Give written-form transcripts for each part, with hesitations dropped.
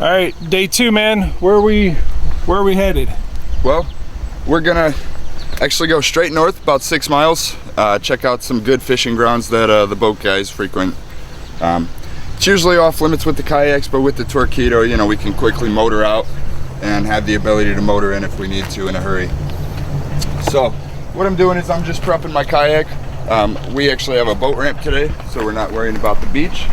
All right, day 2, man. Where are we headed? Well, we're gonna actually go straight north about 6 miles, check out some good fishing grounds that the boat guys frequent. It's usually off limits with the kayaks, but with the Torpedo, you know, we can quickly motor out and have the ability to motor in if we need to in a hurry. So what I'm doing is I'm just prepping my kayak. We actually have a boat ramp today, so we're not worrying about the beach.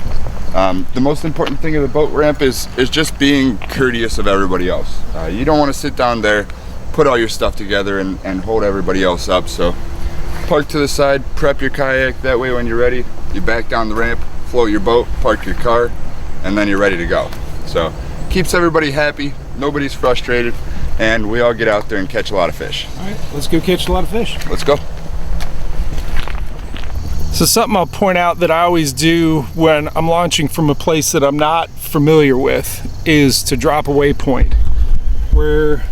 The most important thing of the boat ramp is just being courteous of everybody else. You don't want to sit down there, put all your stuff together and hold everybody else up. So park to the side, prep your kayak. That way when you're ready, you back down the ramp, float your boat, park your car, and then you're ready to go. So keeps everybody happy, nobody's frustrated, and we all get out there and catch a lot of fish. All right, let's go catch a lot of fish. Let's go. So something I'll point out that I always do when I'm launching from a place that I'm not familiar with is to drop a waypoint where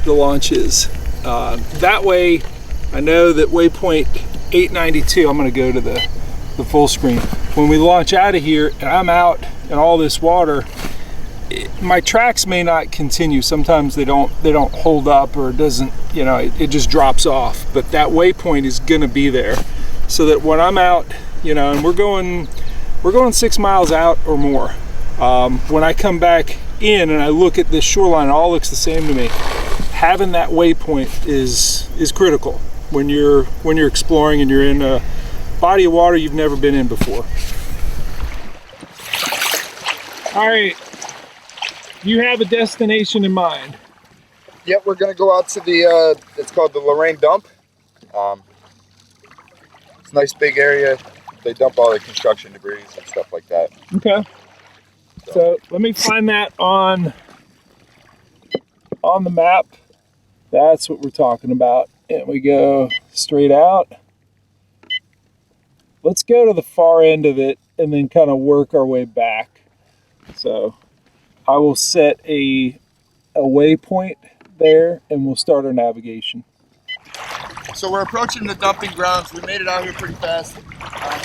the launch is. That way I know that waypoint 892, I'm going to go to the full screen. When we launch out of here and I'm out in all this water, my tracks may not continue. Sometimes they don't hold up, or it doesn't, you know, it just drops off. But that waypoint is going to be there, so that when I'm out, you know, and we're going 6 miles out or more, when I come back in and I look at this shoreline, it all looks the same to me. Having that waypoint is critical when you're exploring and you're in a body of water you've never been in before. All right, you have a destination in mind. Yep, we're gonna go out to the, it's called the Lorraine Dump. It's a nice big area. They dump all the construction debris and stuff like that. Okay. So let me find that on the map. That's what we're talking about. And we go straight out. Let's go to the far end of it and then kind of work our way back. So I will set a waypoint there and we'll start our navigation. So we're approaching the dumping grounds. We made it out here pretty fast.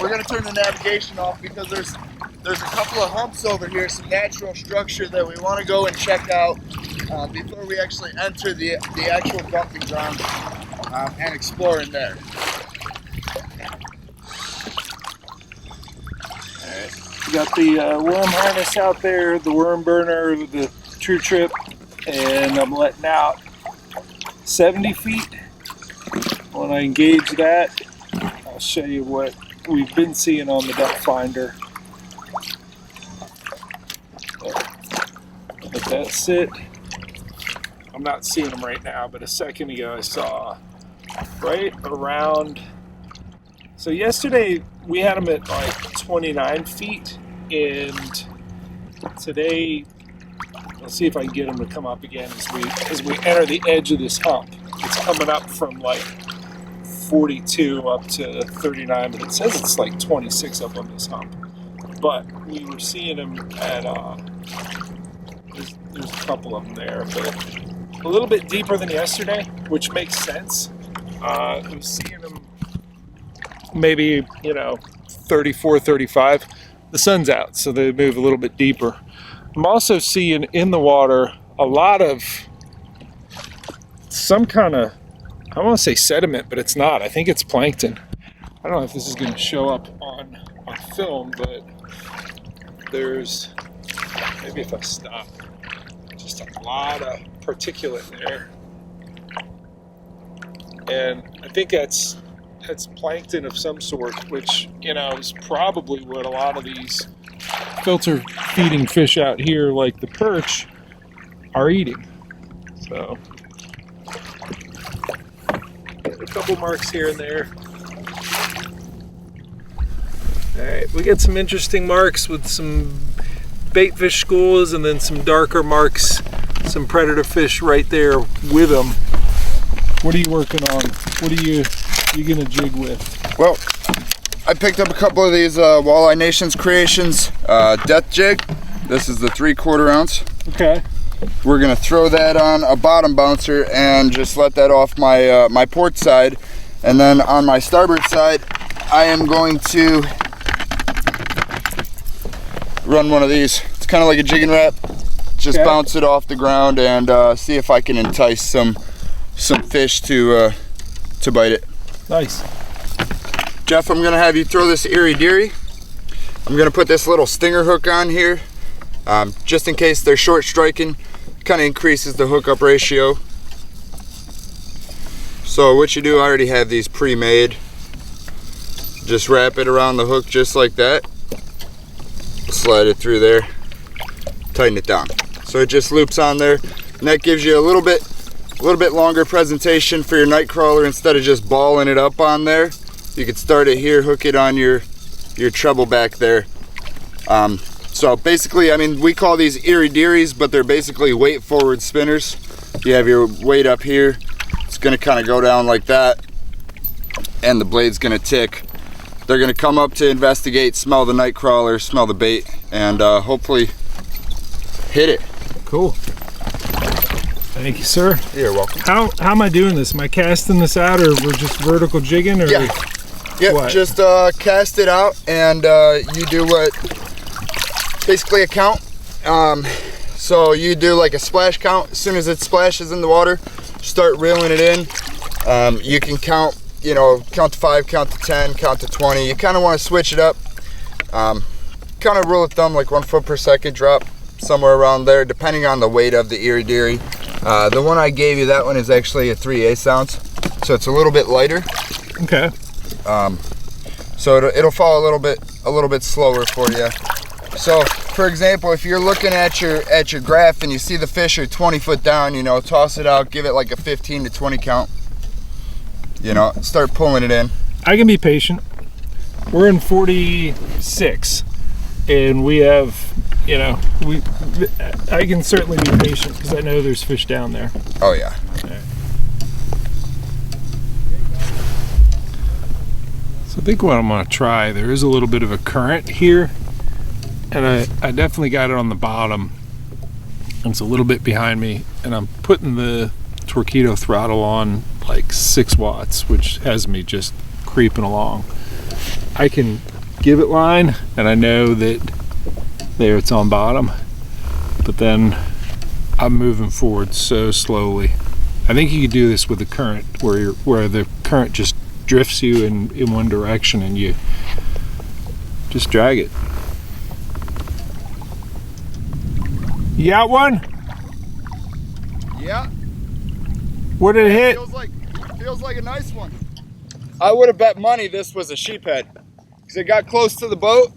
We're going to turn the navigation off because there's a couple of humps over here, some natural structure that we want to go and check out before we actually enter the actual dumping ground and explore in there. Alright, we got the worm harness out there, the worm burner, the True Trip, and I'm letting out 70 feet. When I engage that, I'll show you what we've been seeing on the depth finder. Let that sit. I'm not seeing them right now, but a second ago I saw right around. So yesterday we had them at like 29 feet, and today let's see if I can get them to come up again as we enter the edge of this hump. It's coming up from like 42 up to 39, but it says it's like 26 up on this hump. But we were seeing them at there's a couple of them there, but a little bit deeper than yesterday, which makes sense. I was seeing them maybe, you know, 34, 35. The sun's out, so they move a little bit deeper. I'm also seeing in the water a lot of some kind of, I want to say sediment, but it's not. I think it's plankton. I don't know if this is going to show up on film, but there's, maybe if I stop, just a lot of particulate there. And I think that's plankton of some sort, which, you know, is probably what a lot of these filter feeding fish out here, like the perch, are eating. So a couple marks here and there. All right, we get some interesting marks with some bait fish schools and then some darker marks, some predator fish right there with them. What are you working on? What are you gonna jig with? Well, I picked up a couple of these Walleye Nations Creations death jig. This is the 3/4 ounce. Okay. We're gonna throw that on a bottom bouncer and just let that off my my port side, and then on my starboard side I am going to run one of these. It's kind of like a jig and wrap. Just bounce it off the ground and see if I can entice some fish to bite it. Nice. Jeff, I'm gonna have you throw this Erie Deary. I'm gonna put this little stinger hook on here, just in case they're short striking. Kind of increases the hookup ratio. So what you do, I already have these pre-made. Just wrap it around the hook just like that. Slide it through there, tighten it down. So it just loops on there, and that gives you a little bit longer presentation for your night crawler. Instead of just balling it up on there, you could start it here, hook it on your treble back there. So basically, I mean, we call these Erie Dearies, but they're basically weight forward spinners. You have your weight up here, it's gonna kind of go down like that, and the blade's gonna tick. They're gonna come up to investigate, smell the night crawler, smell the bait, and hopefully hit it. Cool. Thank you, sir. You're welcome. How am I doing this? Am I casting this out, or we're just vertical jigging, or? Yeah. Yep, what? Just cast it out, and you do what, basically a count. So you do like a splash count. As soon as it splashes in the water, start reeling it in. You can count, you know, count to 5, count to 10, count to 20. You kind of want to switch it up. Kind of rule of thumb, like 1 foot per second drop, somewhere around there, depending on the weight of the Erie Deary. The one I gave you, that one is actually a 3/8 ounce, so it's a little bit lighter. Okay. So it'll fall a little bit slower for you. So, for example, if you're looking at your graph and you see the fish are 20 foot down, you know, toss it out, give it like a 15 to 20 count. You know, start pulling it in. I can be patient. We're in 46, and we have, you know, I can certainly be patient because I know there's fish down there. Oh yeah. So I think what I'm gonna try, there is a little bit of a current here, and I definitely got it on the bottom. It's a little bit behind me, and I'm putting the Torpedo throttle on like 6 watts, which has me just creeping along. I can give it line, and I know that there it's on bottom, but then I'm moving forward so slowly. I think you could do this with the current, where the current just drifts you in one direction and you just drag it. You got one? Yeah. What did it hit? Feels like a nice one. I would have bet money this was a sheephead, because it got close to the boat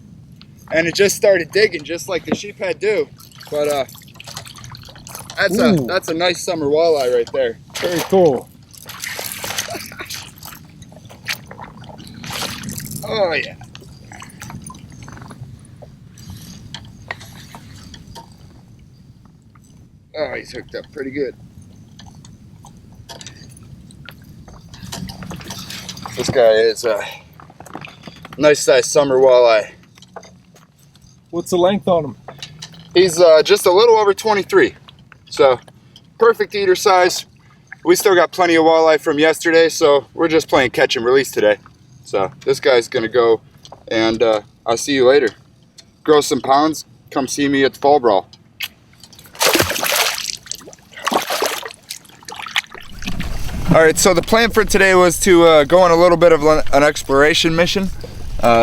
and it just started digging just like the sheephead do. But that's a nice summer walleye right there. Very cool. Oh yeah. Oh, he's hooked up pretty good. This guy is a nice sized summer walleye. What's the length on him? He's just a little over 23. So perfect eater size. We still got plenty of walleye from yesterday, so we're just playing catch and release today. So this guy's gonna go, and I'll see you later. Grow some pounds, come see me at the Fall Brawl. All right, so the plan for today was to go on a little bit of an exploration mission.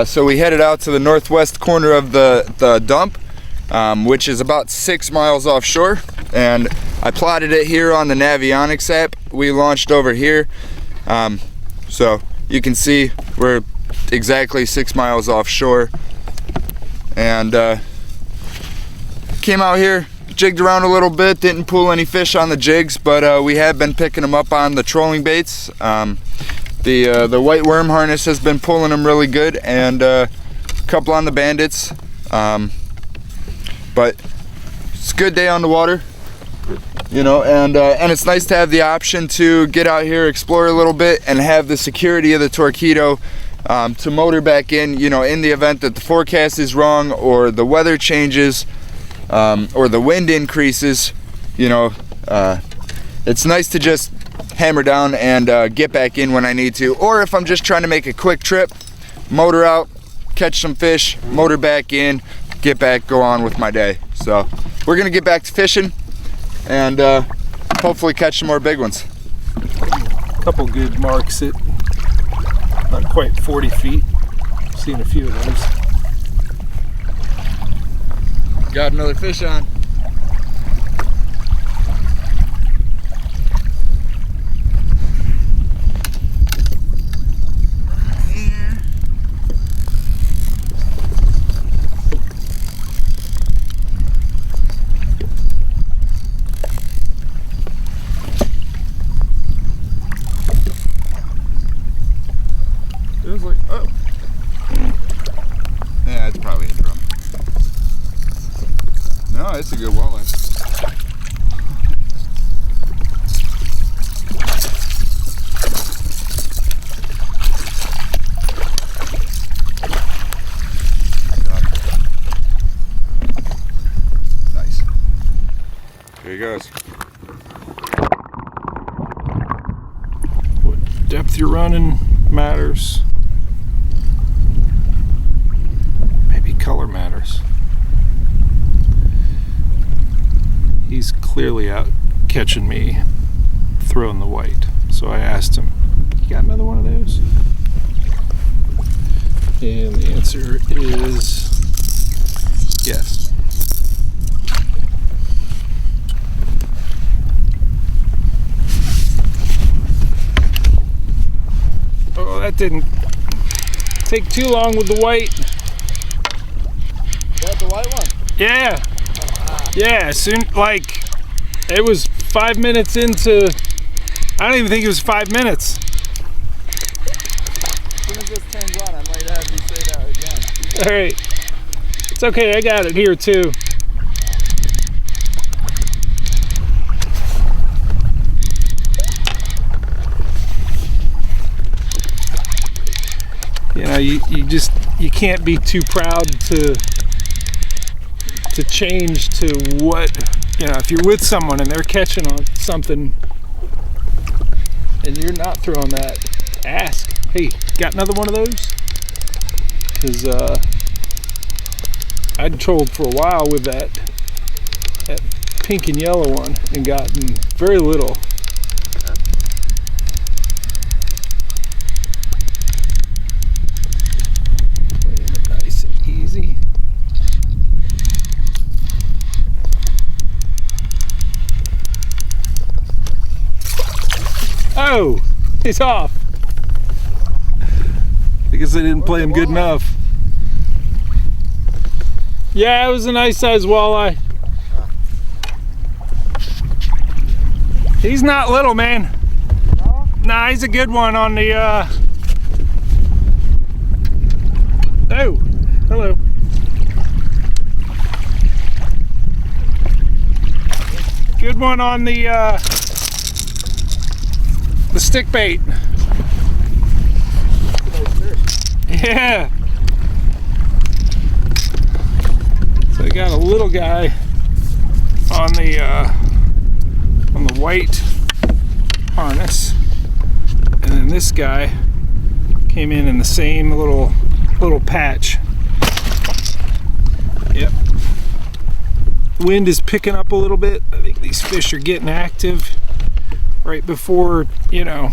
So we headed out to the northwest corner of the dump, which is about 6 miles offshore. And I plotted it here on the Navionics app. We launched over here. So you can see we're exactly 6 miles offshore. And came out here, jigged around a little bit, didn't pull any fish on the jigs, but we have been picking them up on the trolling baits. The white worm harness has been pulling them really good, and a couple on the bandits. but it's a good day on the water, you know, and it's nice to have the option to get out here, explore a little bit, and have the security of the Torqeedo to motor back in, you know, in the event that the forecast is wrong or the weather changes or the wind increases. You know, it's nice to just hammer down and get back in when I need to, or if I'm just trying to make a quick trip, motor out, catch some fish, motor back in, get back, go on with my day. So we're gonna get back to fishing and hopefully catch some more big ones. A couple good marks at not quite 40 feet. Seen a few of those. Got another fish on. It was like, oh. Yeah, it's probably a drum. No, it's a good walleye. Nice. Here he goes. What depth you're running matters. Maybe color matters. He's clearly out catching me throwing the white. So I asked him, you got another one of those? And the answer is yes. Oh, that didn't take too long with the white. Got the white one? Yeah. Yeah, soon, like, it was 5 minutes into, I don't even think it was 5 minutes. As soon as this turns on, I might have you say that again. All right. It's okay, I got it here too. You know, you can't be too proud to change to what, you know, if you're with someone and they're catching on something and you're not throwing that, ask, hey, got another one of those? Because I'd trolled for a while with that pink and yellow one and gotten very little. Nice and easy. Oh, he's off. I guess I didn't play him good enough. Yeah, it was a nice sized walleye. He's not little, man. No? Nah, he's a good one on the Oh, hello. Good one on the stick bait. Yeah. So I got a little guy on the white harness, and then this guy came in the same little patch. Yep. Wind is picking up a little bit. I think these fish are getting active right before, you know.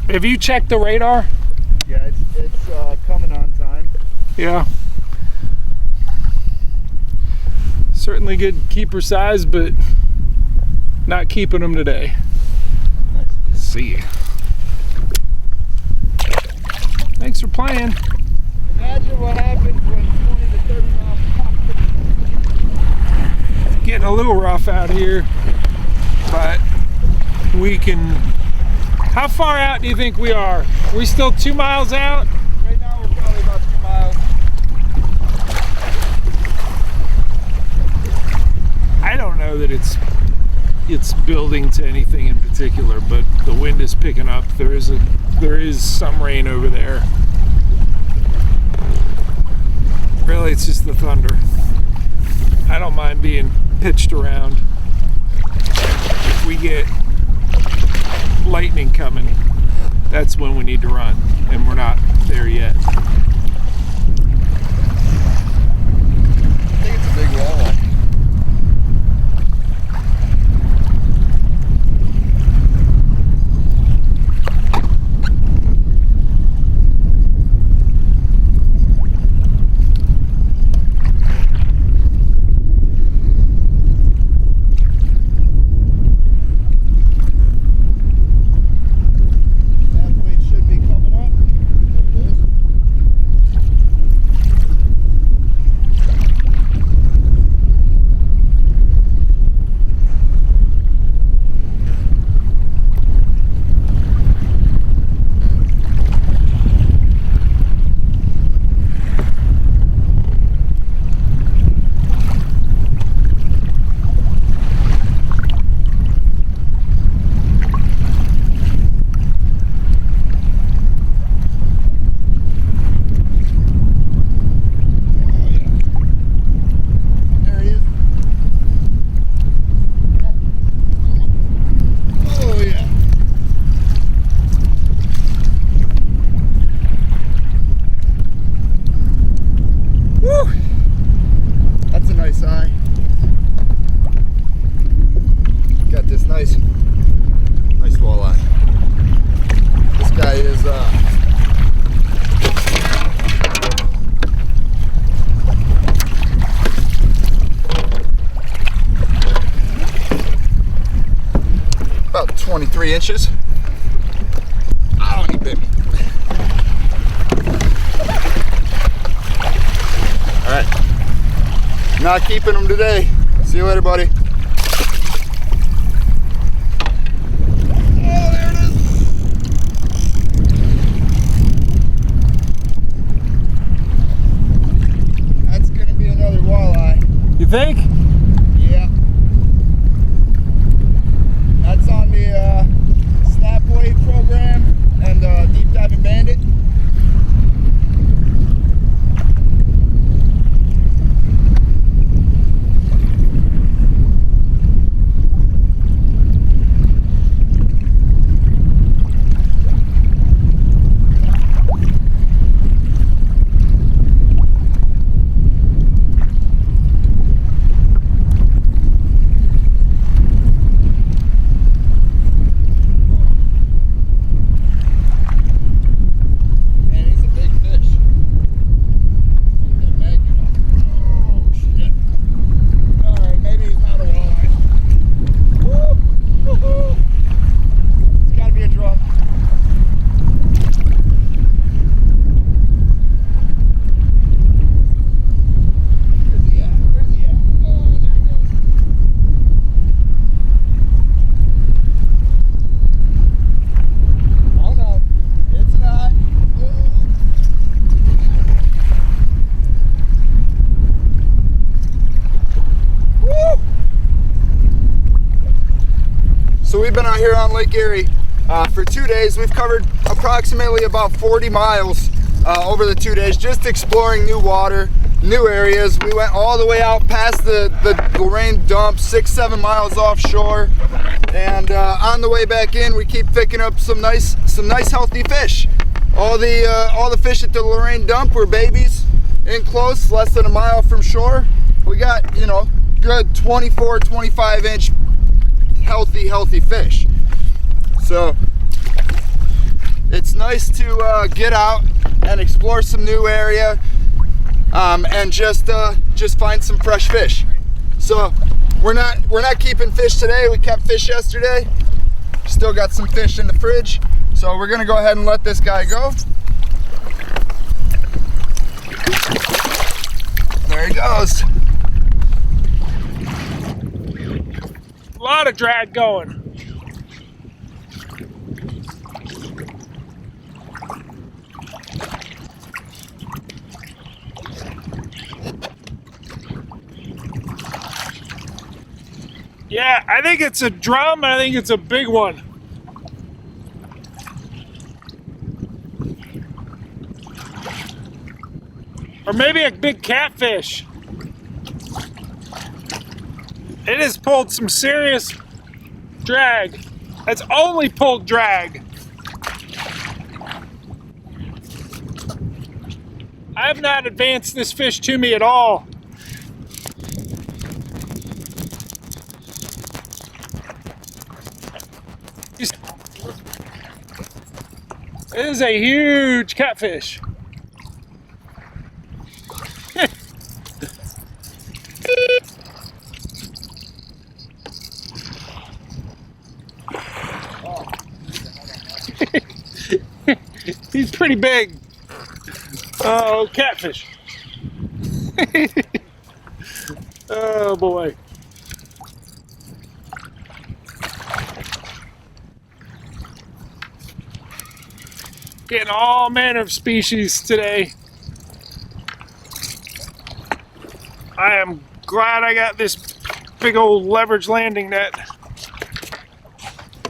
Have you checked the radar? Yeah, it's coming on time. Yeah. Certainly good keeper size, but not keeping them today. Nice. See you. Thanks for playing. Imagine what happens when 20 to 30 miles an hour. Getting a little rough out here, but we can. How far out do you think we are? Are we still 2 miles out? Right now we're probably about 2 miles. know that it's building to anything in particular, but the wind is picking up. There is some rain over there. Really, it's just the thunder. I don't mind being pitched around. If we get lightning coming, that's when we need to run, and we're not there yet. I think it's a big walleye. Nice walleye. This guy is about 23 inches. Oh, he bit me. All right, not keeping him today. See you later, buddy. You think? Yeah. That's on the Snap Wave program and Deep Diving Bandit. So we've been out here on Lake Erie for 2 days. We've covered approximately about 40 miles over the 2 days, just exploring new water, new areas. We went all the way out past the Lorraine dump, 6-7 miles offshore, and on the way back in, we keep picking up some nice healthy fish. All the fish at the Lorraine dump were babies, in close, less than a mile from shore. We got, you know, good 24, 25 inch healthy fish. So it's nice to get out and explore some new area and just find some fresh fish. So we're not keeping fish today. We kept fish yesterday. Still got some fish in the fridge. So we're gonna go ahead and let this guy go. There he goes. A lot of drag going. Yeah, I think it's a drum, and I think it's a big one. Or maybe a big catfish. It has pulled some serious drag. That's only pulled drag. I have not advanced this fish to me at all. It is a huge catfish. He's pretty big. Oh, catfish. Oh boy. Getting all manner of species today. I am glad I got this big old leverage landing net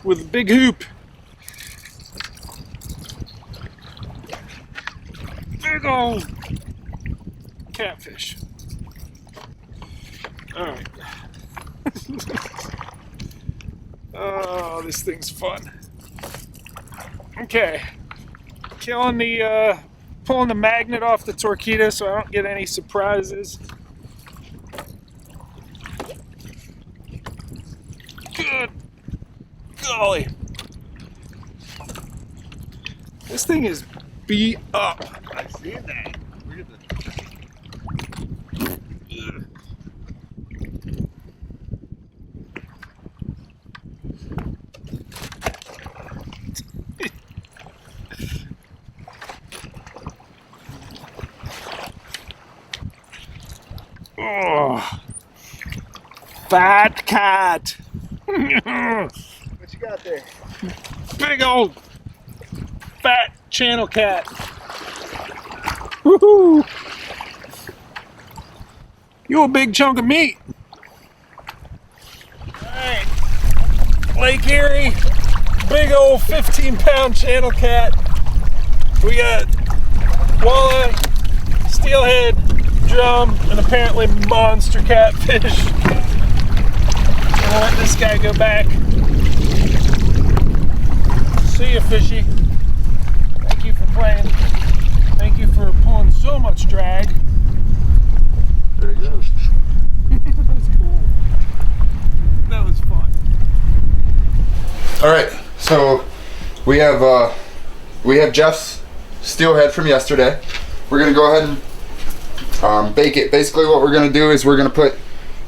with a big hoop. Big old catfish. All right. Oh, this thing's fun. Okay. Killing the, pulling the magnet off the torpedo so I don't get any surprises. Good golly. This thing is beat up. I see that. Look at Oh, fat cat. what you got there? Big old fat channel cat. Woohoo! You a big chunk of meat. Alright. Lake Erie, big old 15-pound channel cat. We got walleye, steelhead, drum, and apparently monster catfish. I'm gonna let this guy go back. See ya, fishy. Thank you for playing. Thank you for pulling so much drag. There he goes. That was cool. That was fun. All right, so we have Jeff's steelhead from yesterday. We're gonna go ahead and bake it. Basically, what we're gonna do is we're gonna put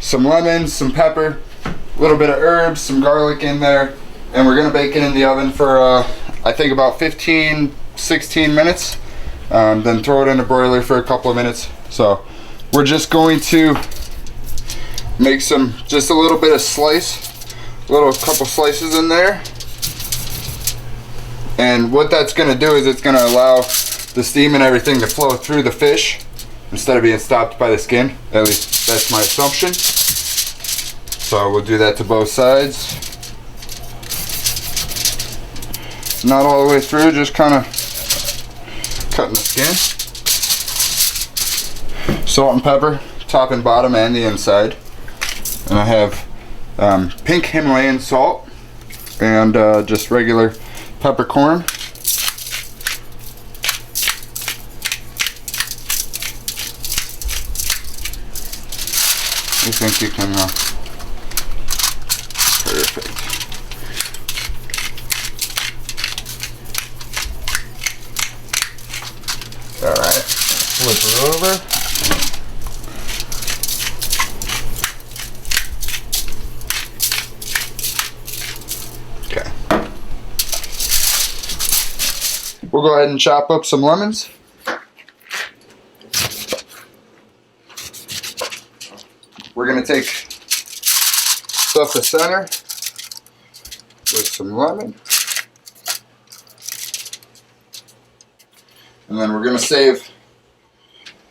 some lemons, some pepper, a little bit of herbs, some garlic in there, and we're gonna bake it in the oven for I think about 15-16 minutes. Then throw it in a broiler for a couple of minutes. So we're just going to make just a little bit of couple slices in there. And what that's gonna do is it's gonna allow the steam and everything to flow through the fish instead of being stopped by the skin. At least that's my assumption. So we'll do that to both sides. Not all the way through, just kind of cutting the skin. Salt and pepper, top and bottom and the inside. And I have pink Himalayan salt and just regular peppercorn. I think you can, perfect. All right, flip her over. Okay. We'll go ahead and chop up some lemons. We're gonna stuff the center with some lemon. And then we're gonna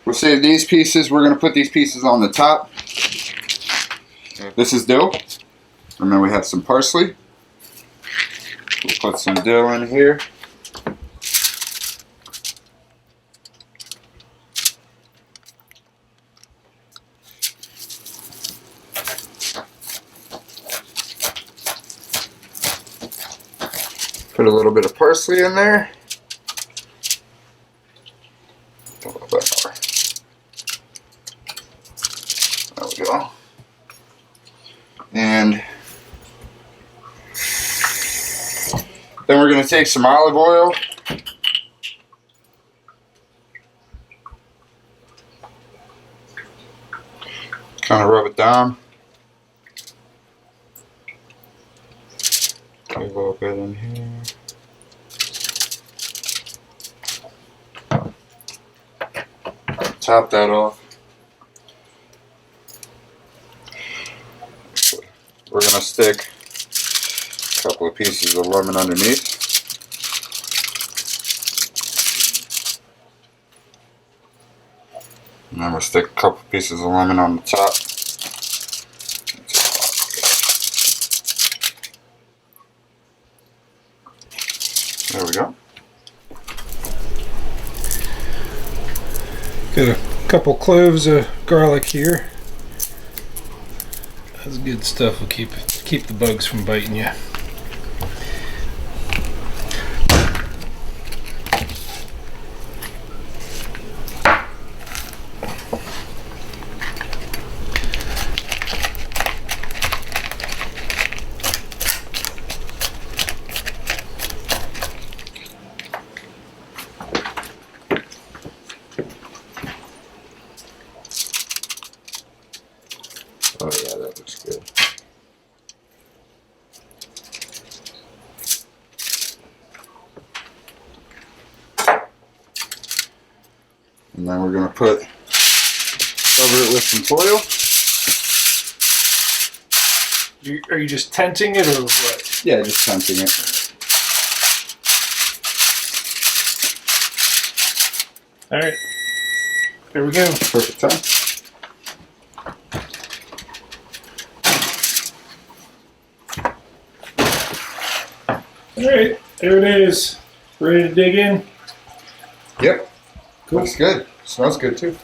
we'll save these pieces. We're gonna put these pieces on the top. This is dough. And then we have some parsley. We'll put some dill in here. Put a little bit of parsley in there. A little bit more. There we go. And then we're going to take some olive oil. Kind of rub it down. A little bit in here. Top that off. We're going to stick a couple of pieces of lemon underneath. And then we'll stick a couple pieces of lemon on the top. There we go. Got a couple cloves of garlic here. That's good stuff. Will keep the bugs from biting you. Oh yeah, that looks good. And then we're going to cover it with some foil. Are you just tenting it or what? Yeah, just tempting it. All right, there we go. Perfect time. All right, there it is. Ready to dig in? Yep. Cool. Looks good. Smells good too.